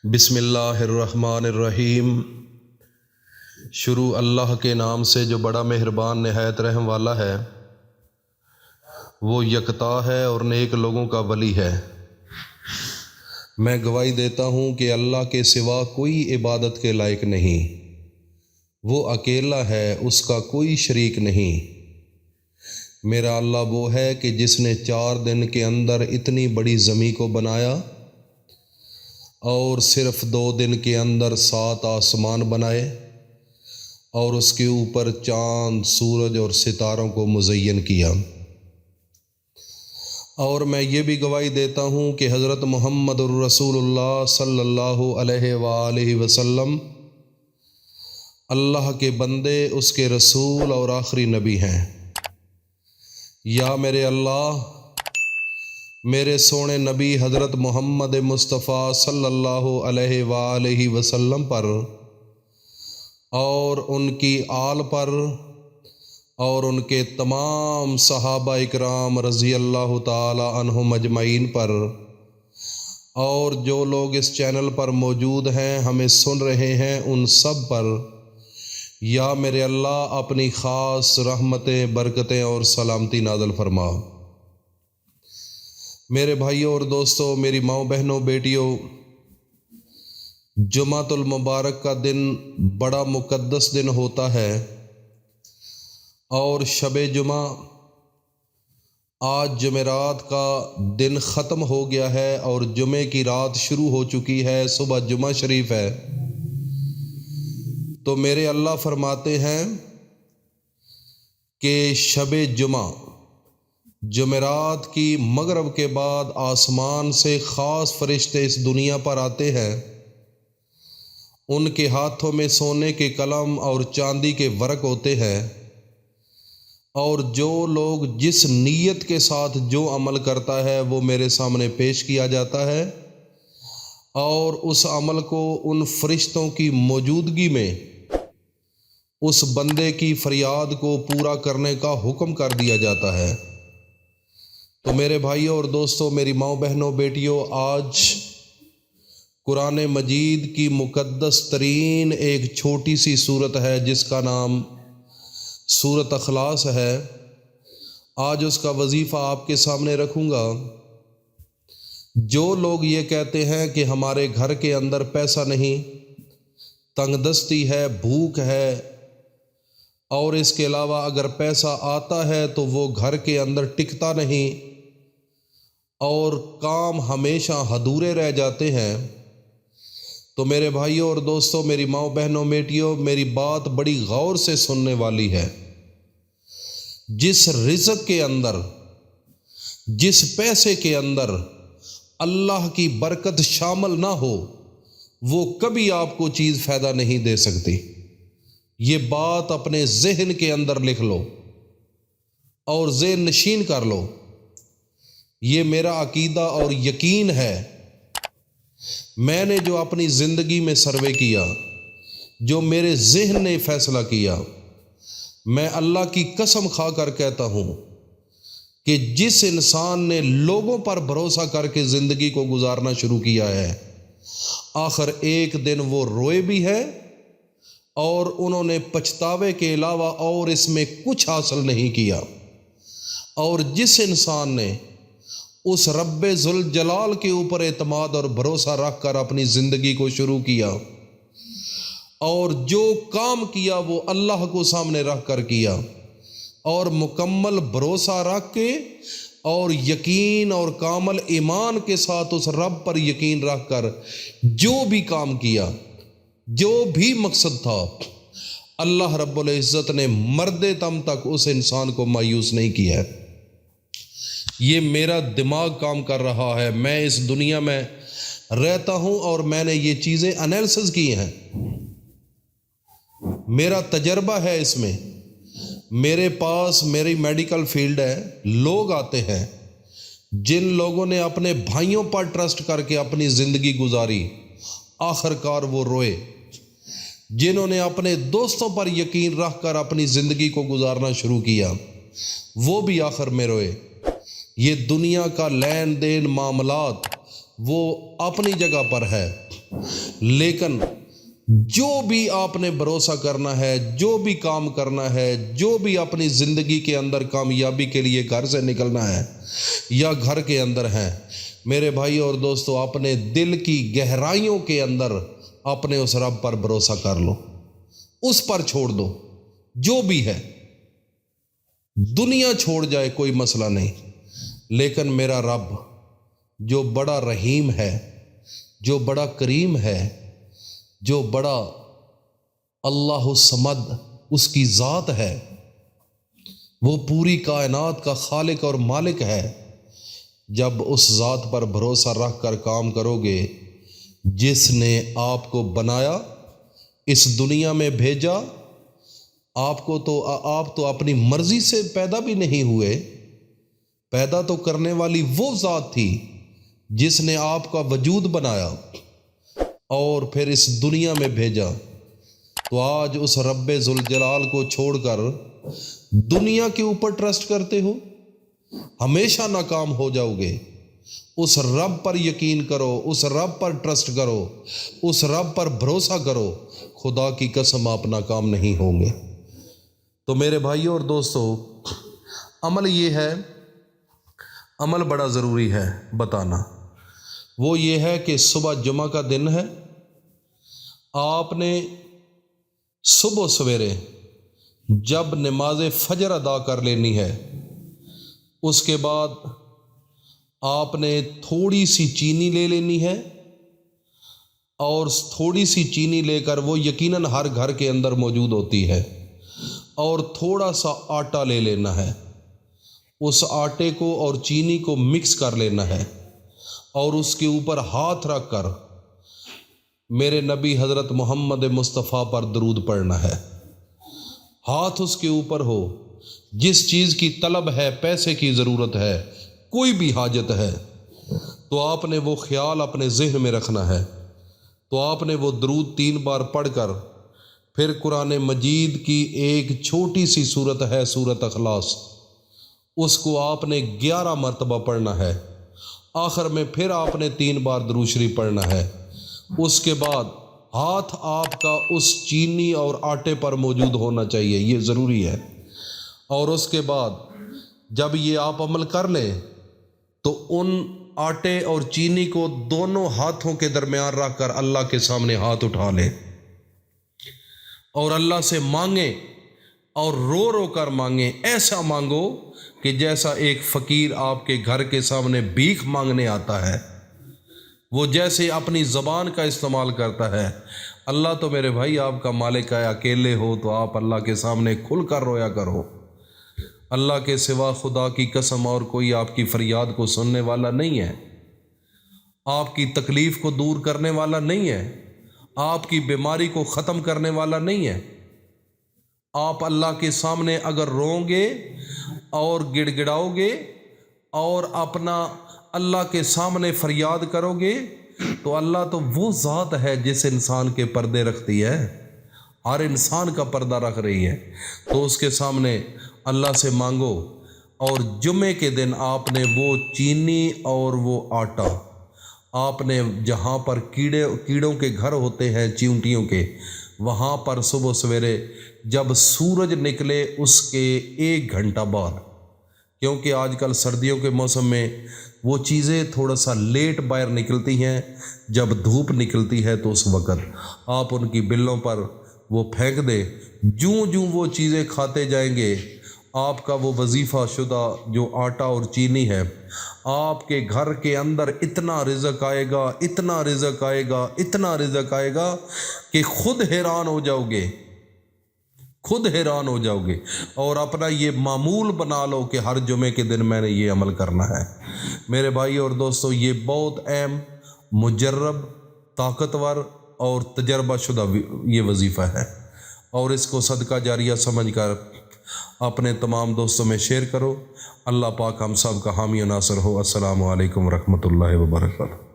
بسم اللہ الرحمن الرحیم۔ شروع اللہ کے نام سے جو بڑا مہربان نہایت رحم والا ہے۔ وہ یکتا ہے اور نیک لوگوں کا ولی ہے۔ میں گواہی دیتا ہوں کہ اللہ کے سوا کوئی عبادت کے لائق نہیں۔ وہ اکیلا ہے، اس کا کوئی شریک نہیں۔ میرا اللہ وہ ہے کہ جس نے 4 دن کے اندر اتنی بڑی زمین کو بنایا اور صرف 2 دن کے اندر 7 آسمان بنائے اور اس کے اوپر چاند، سورج اور ستاروں کو مزین کیا۔ اور میں یہ بھی گواہی دیتا ہوں کہ حضرت محمد الرسول اللہ صلی اللہ علیہ وآلہ وسلم اللہ کے بندے، اس کے رسول اور آخری نبی ہیں۔ یا میرے اللہ، میرے سونے نبی حضرت محمد مصطفیٰ صلی اللہ علیہ وآلہ وسلم پر اور ان کی آل پر اور ان کے تمام صحابہ اکرام رضی اللہ تعالی عنہم اجمعین پر اور جو لوگ اس چینل پر موجود ہیں، ہمیں سن رہے ہیں، ان سب پر یا میرے اللہ اپنی خاص رحمتیں، برکتیں اور سلامتی نازل فرما۔ میرے بھائیوں اور دوستوں، میری ماؤں، بہنوں، بیٹیوں، جمعۃ المبارک کا دن بڑا مقدس دن ہوتا ہے اور شب جمعہ آج جمعرات کا دن ختم ہو گیا ہے اور جمعے کی رات شروع ہو چکی ہے، صبح جمعہ شریف ہے۔ تو میرے اللہ فرماتے ہیں کہ شب جمعہ جمعرات کی مغرب کے بعد آسمان سے خاص فرشتے اس دنیا پر آتے ہیں۔ ان کے ہاتھوں میں سونے کے قلم اور چاندی کے ورق ہوتے ہیں، اور جو لوگ جس نیت کے ساتھ جو عمل کرتا ہے وہ میرے سامنے پیش کیا جاتا ہے، اور اس عمل کو ان فرشتوں کی موجودگی میں اس بندے کی فریاد کو پورا کرنے کا حکم کر دیا جاتا ہے۔ تو میرے بھائیوں اور دوستوں، میری ماؤں، بہنوں، بیٹیوں، آج قرآن مجید کی مقدس ترین ایک چھوٹی سی صورت ہے جس کا نام سورۃ اخلاص ہے۔ آج اس کا وظیفہ آپ کے سامنے رکھوں گا۔ جو لوگ یہ کہتے ہیں کہ ہمارے گھر کے اندر پیسہ نہیں، تنگ دستی ہے، بھوک ہے، اور اس کے علاوہ اگر پیسہ آتا ہے تو وہ گھر کے اندر ٹکتا نہیں اور کام ہمیشہ ادھورے رہ جاتے ہیں، تو میرے بھائیوں اور دوستوں، میری ماؤں، بہنوں، بیٹیوں، میری بات بڑی غور سے سننے والی ہے۔ جس رزق کے اندر، جس پیسے کے اندر اللہ کی برکت شامل نہ ہو، وہ کبھی آپ کو چیز فائدہ نہیں دے سکتی۔ یہ بات اپنے ذہن کے اندر لکھ لو اور ذہن نشین کر لو۔ یہ میرا عقیدہ اور یقین ہے۔ میں نے جو اپنی زندگی میں سروے کیا، جو میرے ذہن نے فیصلہ کیا، میں اللہ کی قسم کھا کر کہتا ہوں کہ جس انسان نے لوگوں پر بھروسہ کر کے زندگی کو گزارنا شروع کیا ہے، آخر ایک دن وہ روئے بھی ہے اور انہوں نے پچھتاوے کے علاوہ اور اس میں کچھ حاصل نہیں کیا۔ اور جس انسان نے اس رب ذوالجلال کے اوپر اعتماد اور بھروسہ رکھ کر اپنی زندگی کو شروع کیا اور جو کام کیا وہ اللہ کو سامنے رکھ کر کیا، اور مکمل بھروسہ رکھ کے اور یقین اور کامل ایمان کے ساتھ اس رب پر یقین رکھ کر جو بھی کام کیا، جو بھی مقصد تھا، اللہ رب العزت نے مرد دم تک اس انسان کو مایوس نہیں کیا ہے۔ یہ میرا دماغ کام کر رہا ہے، میں اس دنیا میں رہتا ہوں اور میں نے یہ چیزیں انالیسس کی ہیں، میرا تجربہ ہے اس میں۔ میرے پاس میری میڈیکل فیلڈ ہے، لوگ آتے ہیں جن لوگوں نے اپنے بھائیوں پر ٹرسٹ کر کے اپنی زندگی گزاری، آخر کار وہ روئے۔ جنہوں نے اپنے دوستوں پر یقین رکھ کر اپنی زندگی کو گزارنا شروع کیا، وہ بھی آخر میں روئے۔ یہ دنیا کا لین دین، معاملات، وہ اپنی جگہ پر ہے، لیکن جو بھی آپ نے بھروسہ کرنا ہے، جو بھی کام کرنا ہے، جو بھی اپنی زندگی کے اندر کامیابی کے لیے گھر سے نکلنا ہے یا گھر کے اندر ہے، میرے بھائی اور دوستو، اپنے دل کی گہرائیوں کے اندر اپنے اس رب پر بھروسہ کر لو، اس پر چھوڑ دو، جو بھی ہے دنیا چھوڑ جائے کوئی مسئلہ نہیں، لیکن میرا رب جو بڑا رحیم ہے، جو بڑا کریم ہے، جو بڑا اللہ الصمد اس کی ذات ہے، وہ پوری کائنات کا خالق اور مالک ہے، جب اس ذات پر بھروسہ رکھ کر کام کرو گے، جس نے آپ کو بنایا، اس دنیا میں بھیجا، آپ تو اپنی مرضی سے پیدا بھی نہیں ہوئے، پیدا تو کرنے والی وہ ذات تھی جس نے آپ کا وجود بنایا اور پھر اس دنیا میں بھیجا، تو آج اس رب ذوالجلال کو چھوڑ کر دنیا کے اوپر ٹرسٹ کرتے ہو، ہمیشہ ناکام ہو جاؤ گے۔ اس رب پر یقین کرو، اس رب پر ٹرسٹ کرو، اس رب پر بھروسہ کرو، خدا کی قسم آپ ناکام نہیں ہوں گے۔ تو میرے بھائیوں اور دوستو، عمل یہ ہے، عمل بڑا ضروری ہے بتانا، وہ یہ ہے کہ صبح جمعہ کا دن ہے، آپ نے صبح سویرے جب نماز فجر ادا کر لینی ہے، اس کے بعد آپ نے تھوڑی سی چینی لے لینی ہے، اور تھوڑی سی چینی لے کر، وہ یقیناً ہر گھر کے اندر موجود ہوتی ہے، اور تھوڑا سا آٹا لے لینا ہے، اس آٹے کو اور چینی کو مکس کر لینا ہے، اور اس کے اوپر ہاتھ رکھ کر میرے نبی حضرت محمد مصطفیٰ پر درود پڑھنا ہے۔ ہاتھ اس کے اوپر ہو، جس چیز کی طلب ہے، پیسے کی ضرورت ہے، کوئی بھی حاجت ہے، تو آپ نے وہ خیال اپنے ذہن میں رکھنا ہے، تو آپ نے وہ درود 3 بار پڑھ کر پھر قرآن مجید کی ایک چھوٹی سی صورت ہے، سورۃ اخلاص، اس کو آپ نے 11 مرتبہ پڑھنا ہے، آخر میں پھر آپ نے 3 بار درود شریف پڑھنا ہے۔ اس کے بعد ہاتھ آپ کا اس چینی اور آٹے پر موجود ہونا چاہیے، یہ ضروری ہے، اور اس کے بعد جب یہ آپ عمل کر لیں تو ان آٹے اور چینی کو دونوں ہاتھوں کے درمیان رکھ کر اللہ کے سامنے ہاتھ اٹھا لیں اور اللہ سے مانگیں، اور رو رو کر مانگیں، ایسا مانگو کہ جیسا ایک فقیر آپ کے گھر کے سامنے بھیک مانگنے آتا ہے، وہ جیسے اپنی زبان کا استعمال کرتا ہے۔ اللہ تو میرے بھائی آپ کا مالک ہے، اکیلے ہو تو آپ اللہ کے سامنے کھل کر رویا کرو، اللہ کے سوا خدا کی قسم اور کوئی آپ کی فریاد کو سننے والا نہیں ہے، آپ کی تکلیف کو دور کرنے والا نہیں ہے، آپ کی بیماری کو ختم کرنے والا نہیں ہے۔ آپ اللہ کے سامنے اگر روؤ گے اور گڑ گڑاؤ گے اور اپنا اللہ کے سامنے فریاد کرو گے، تو اللہ تو وہ ذات ہے جس انسان کے پردے رکھتی ہے، ہر انسان کا پردہ رکھ رہی ہے، تو اس کے سامنے اللہ سے مانگو، اور جمعے کے دن آپ نے وہ چینی اور وہ آٹا، آپ نے جہاں پر کیڑوں کے گھر ہوتے ہیں، چیونٹیوں کے، وہاں پر صبح سویرے جب سورج نکلے اس کے 1 گھنٹہ بعد، کیونکہ آج کل سردیوں کے موسم میں وہ چیزیں تھوڑا سا لیٹ باہر نکلتی ہیں، جب دھوپ نکلتی ہے تو اس وقت آپ ان کی بلوں پر وہ پھینک دیں، جوں وہ چیزیں کھاتے جائیں گے، آپ کا وہ وظیفہ شدہ جو آٹا اور چینی ہے، آپ کے گھر کے اندر اتنا رزق آئے گا، اتنا رزق آئے گا، اتنا رزق آئے گا کہ خود حیران ہو جاؤ گے، خود حیران ہو جاؤ گے، اور اپنا یہ معمول بنا لو کہ ہر جمعے کے دن میں نے یہ عمل کرنا ہے۔ میرے بھائی اور دوستو، یہ بہت اہم، مجرب، طاقتور اور تجربہ شدہ یہ وظیفہ ہے، اور اس کو صدقہ جاریہ سمجھ کر اپنے تمام دوستوں میں شیئر کرو۔ اللہ پاک ہم سب کا حامی و ناصر ہو۔ السلام علیکم ورحمۃ اللہ وبرکاتہ۔